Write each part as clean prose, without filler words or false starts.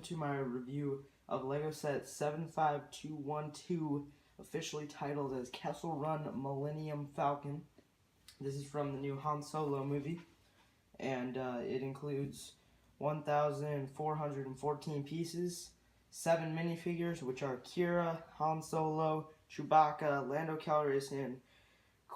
into my review of Lego set 75212, officially titled as Kessel Run Millennium Falcon. This is from the new Han Solo movie, and it includes 1,414 pieces, 7 minifigures, which are Kira, Han Solo, Chewbacca, Lando Calrissian,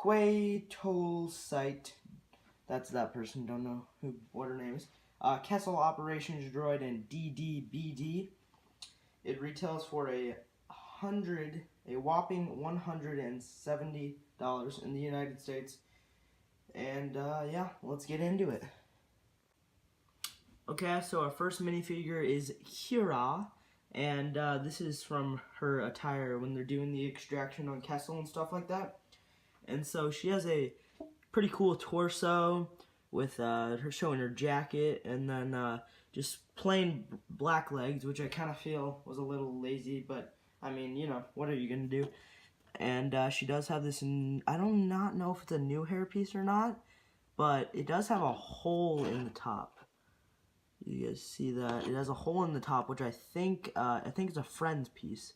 Quay Tolsite, that's that person, don't know what her name is, Kessel Operations Droid, and DDBD. It retails for a whopping $170 in the United States. And yeah, let's get into it. Okay, so our first minifigure is Kira, and this is from her attire when they're doing the extraction on Kessel and stuff like that. And so she has a pretty cool torso with her showing her jacket, and then just plain black legs, which I kind of feel was a little lazy, but I mean, you know, what are you gonna do? And she does have this, I do not know if it's a new hairpiece or not, but it does have a hole in the top. You guys see that? It has a hole in the top, which I think it's a Friends piece,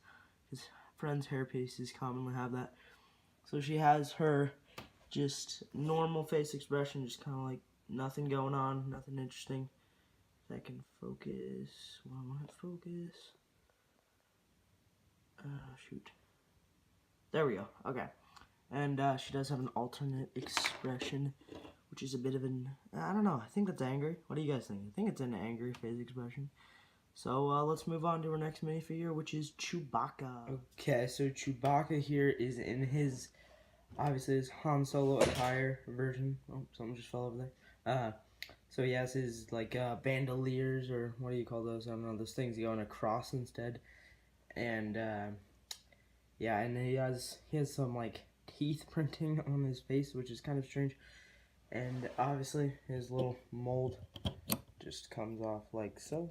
because Friends hairpieces commonly have that. So she has her just normal face expression, just kind of like nothing going on, nothing interesting. If I can focus. Well, I want to focus. Shoot. There we go. Okay. And she does have an alternate expression, which is a bit of an, I don't know, I think that's angry. What do you guys think? I think it's an angry face expression. So let's move on to our next minifigure, which is Chewbacca. Okay, so Chewbacca here is in his, obviously his Han Solo attire version. Oh, something just fell over there. So he has his like bandoliers, or what do you call those? I don't know, those things going across instead. And yeah, and he has some like teeth printing on his face, which is kind of strange. And obviously his little mold just comes off like so,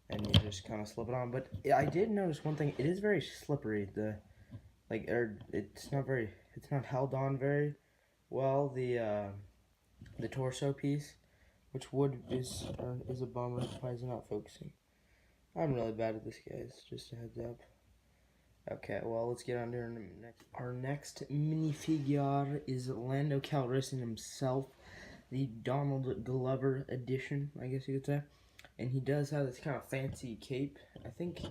and you just kind of slip it on. But I did notice one thing: it is very slippery. It's not held on very well. The torso piece, which is a bummer. Why is it not focusing? I'm really bad at this, guys. Just a heads up. Okay, well, let's get on to our next minifigure is Lando Calrissian himself, the Donald Glover edition, I guess you could say. And he does have this kind of fancy cape. I think,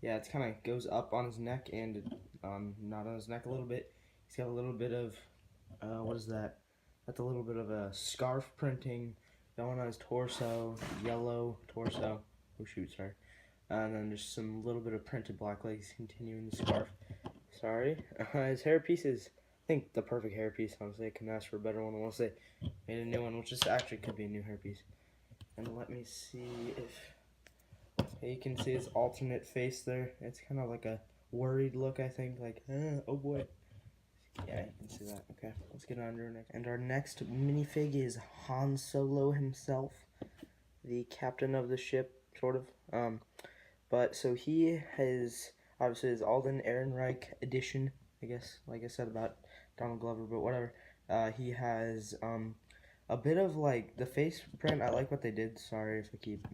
yeah, it kind of goes up on his neck and not on his neck a little bit. He's got a little bit of, what is that? That's a little bit of a scarf printing going on his torso, yellow torso. Oh shoot, sorry. And then just some little bit of printed black legs continuing the scarf. Sorry. His hairpiece is, I think, the perfect hairpiece, honestly. I couldn't ask for a better one unless they made a new one, which actually could be a new hairpiece. And let me see if you can see his alternate face there. It's kind of like a worried look, I think, like, oh boy. Yeah, you can see that. Okay, let's get on to our next. And our next minifig is Han Solo himself, the captain of the ship, sort of. But so he has obviously his Alden Ehrenreich edition, I guess, like I said about Donald Glover, but whatever. He has a bit of like the face print. I like what they did. Sorry if I keep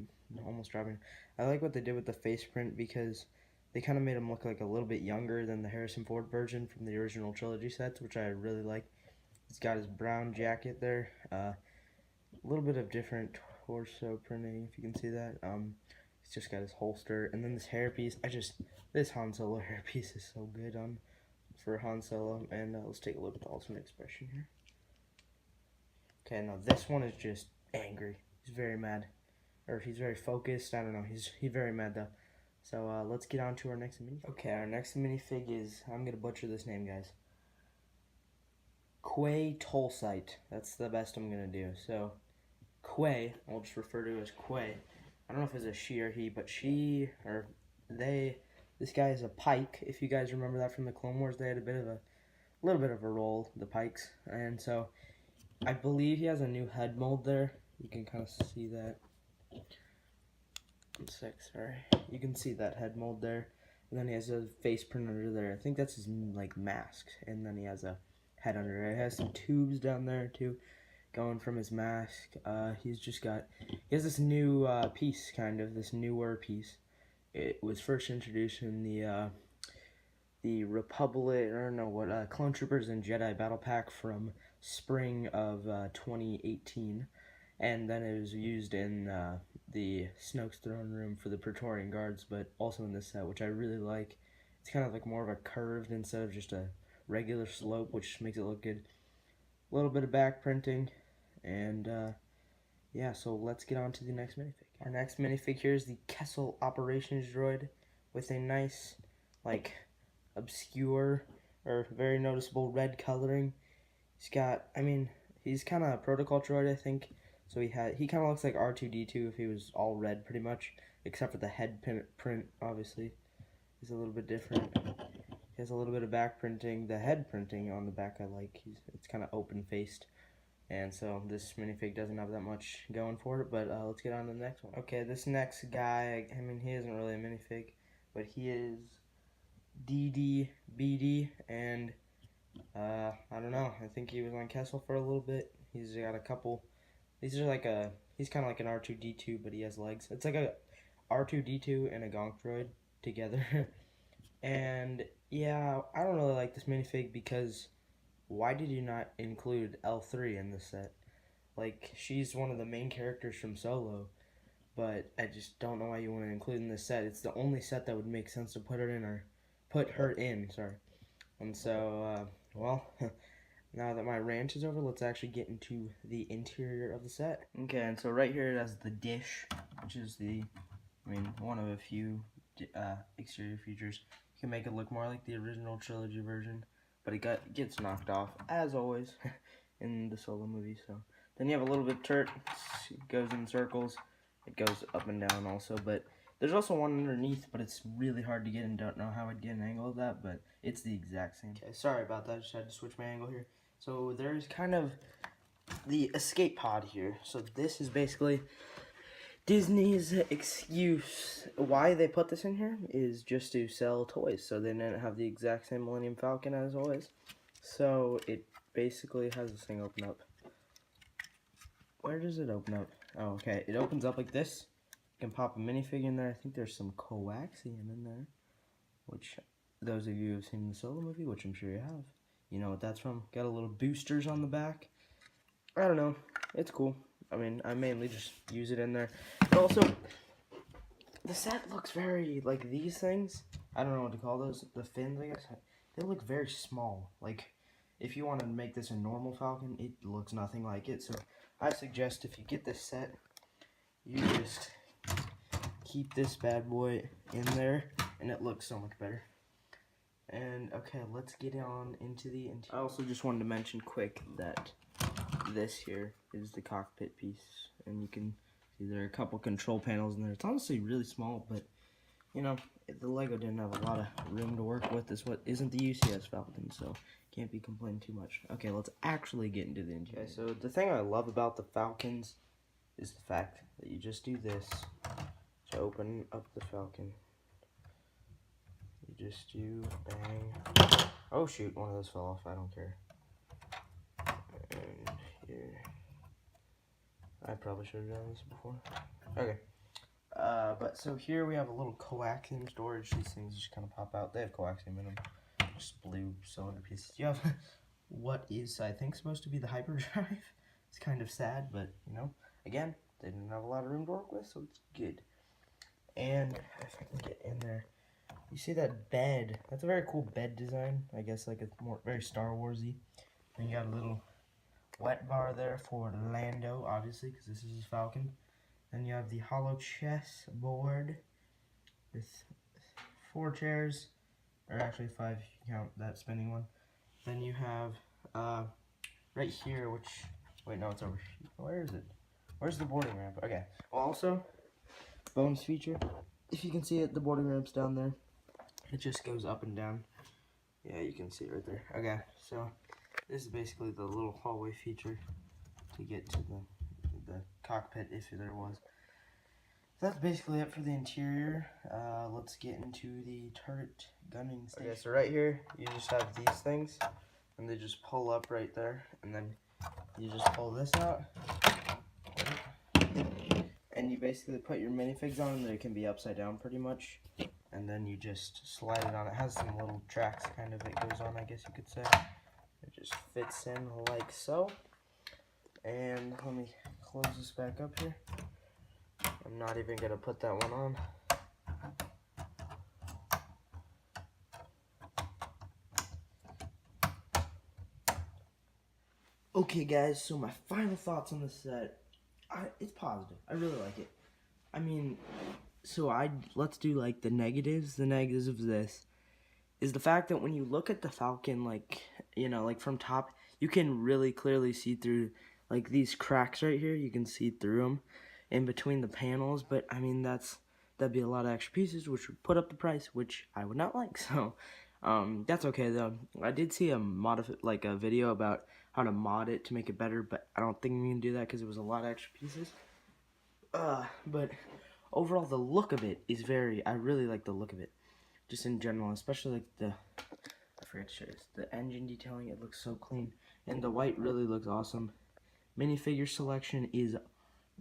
almost dropping. I like what they did with the face print because they kind of made him look like a little bit younger than the Harrison Ford version from the original trilogy sets, which I really like. He's got his brown jacket there. A little bit of different torso printing, if you can see that. He's just got his holster, and then this hairpiece. This Han Solo hairpiece is so good for Han Solo. And let's take a look at the alternate expression here. Okay, now this one is just angry. He's very mad, or he's very focused. I don't know. He's very mad though. So let's get on to our next minifig. Okay, our next minifig is, I'm gonna butcher this name, guys. Quay Tolsite. That's the best I'm gonna do. So Quay, I'll just refer to as Quay. I don't know if it's a she or he, but this guy is a Pike. If you guys remember that from the Clone Wars, they had a little bit of a role, the Pikes. And so I believe he has a new head mold there. You can kind of see that. I'm sick, sorry. You can see that head mold there. And then he has a face print under there. I think that's his like mask. And then he has a head under there. It has some tubes down there too. going from his mask. He has this new piece, this newer piece. It was first introduced in the Republic, or no, what, Clone Troopers and Jedi Battle Pack from spring of 2018, and then it was used in the Snoke's throne room for the Praetorian Guards, but also in this set, which I really like. It's kind of like more of a curved instead of just a regular slope, which makes it look good. A little bit of back printing, and yeah, so let's get on to the next minifig. Our next minifig here is the Kessel Operations Droid with a nice, like, obscure or very noticeable red coloring. He's got, he's kind of a protocol droid, I think. So he kind of looks like R2-D2 if he was all red, pretty much, except for the head print, obviously. He's a little bit different. He has a little bit of back printing. The head printing on the back I like. It's kind of open-faced. And so this minifig doesn't have that much going for it, but let's get on to the next one. Okay, this next guy, he isn't really a minifig, but he is DDBD, and I don't know, I think he was on Kessel for a little bit. He's got a couple, he's kind of like an R2-D2, but he has legs. It's like a R2-D2 and a Gonk droid together. And yeah, I don't really like this minifig because why did you not include L3 in this set? Like, she's one of the main characters from Solo, but I just don't know why you want to include in this set. It's the only set that would make sense to put her in, sorry. And so, well, now that my rant is over, let's actually get into the interior of the set. Okay, and so right here it has the dish, which is one of a few exterior features. You can make it look more like the original trilogy version, but it gets knocked off, as always, in the Solo movie. So then you have a little bit of turret. It goes in circles. It goes up and down also, but there's also one underneath, but it's really hard to get and don't know how I'd get an angle of that, but it's the exact same. Okay, sorry about that. I just had to switch my angle here. So there's kind of the escape pod here. So this is basically Disney's excuse. Why they put this in here is just to sell toys, so they didn't have the exact same Millennium Falcon as always. So it basically has this thing open up. Where does it open up? Oh, okay. It opens up like this. You can pop a minifig in there. I think there's some coaxium in there, which those of you who have seen the Solo movie, which I'm sure you have, you know what that's from. Got a little boosters on the back. I don't know. It's cool. I mainly just use it in there. But also, the set looks very, like, these things, I don't know what to call those, the fins, I guess, they look very small. Like, if you want to make this a normal Falcon, it looks nothing like it. So I suggest if you get this set, you just keep this bad boy in there, and it looks so much better. And okay, let's get on into the interior. I also just wanted to mention quick that this here is the cockpit piece, and you can see there are a couple control panels in there. It's honestly really small, but you know, the Lego didn't have a lot of room to work with. This isn't the UCS Falcon, so can't be complaining too much. Okay, let's actually get into the interior. Okay, so the thing I love about the Falcons is the fact that you just do this to open up the Falcon. You just do bang. Oh shoot, one of those fell off. I don't care. And here, I probably should have done this before. Okay. But so here we have a little coaxium storage. These things just kind of pop out. They have coaxium in them. Just blue cylinder pieces. You have what is, I think, supposed to be the hyperdrive. It's kind of sad, but, you know, again, they didn't have a lot of room to work with, so it's good. And if I can get in there, you see that bed? That's a very cool bed design. I guess like it's very Star Wars-y. And you got a little wet bar there for Lando, obviously, because this is his Falcon. Then you have the hollow chess board with 4 chairs, or actually 5 if you count that spinning one. Then you have right here, which, wait, no, it's over here. Where is it? Where's the boarding ramp? Okay. Well, also, bonus feature, if you can see it, the boarding ramp's down there. It just goes up and down. Yeah, you can see it right there. Okay, so this is basically the little hallway feature to get to the cockpit, if there was. So that's basically it for the interior. Let's get into the turret gunning station. Okay, so right here, you just have these things, and they just pull up right there, and then You just pull this out, and you basically put your minifigs on, and it can be upside down pretty much. And then you just slide it on. It has some little tracks, kind of, it goes on, I guess you could say. It just fits in like so. And let me close this back up here. I'm not even gonna put that one on. Okay guys, so my final thoughts on this set. It's positive. I really like it. I mean, so let's do like the negatives. The negatives of this is the fact that when you look at the Falcon, like, you know, like from top, you can really clearly see through, like, these cracks right here. You can see through them in between the panels, but I mean, that'd be a lot of extra pieces, which would put up the price, which I would not like. So that's okay though. I did see a video about how to mod it to make it better, but I don't think we can do that because it was a lot of extra pieces. But overall, the look of it is I really like the look of it, just in general, especially like I forgot to show you this, the engine detailing. It looks so clean, and the white really looks awesome. Minifigure selection is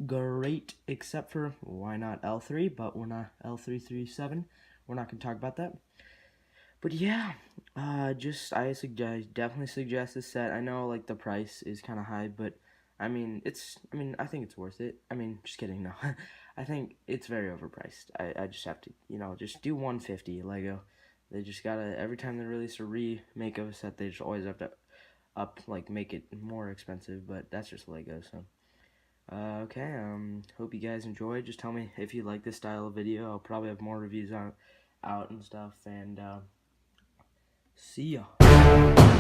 great, except for, why not L3, but we're not L337. We're not going to talk about that. But yeah, I definitely suggest this set. I know like the price is kind of high, but I mean, I think it's worth it. I mean, just kidding, no. I think it's very overpriced. I just have to, just do 150 Lego. They just gotta, every time they release a remake of a set, they just always have to make it more expensive, but that's just Lego, so. Okay, hope you guys enjoyed. Just tell me if you like this style of video. I'll probably have more reviews out and stuff, and see ya.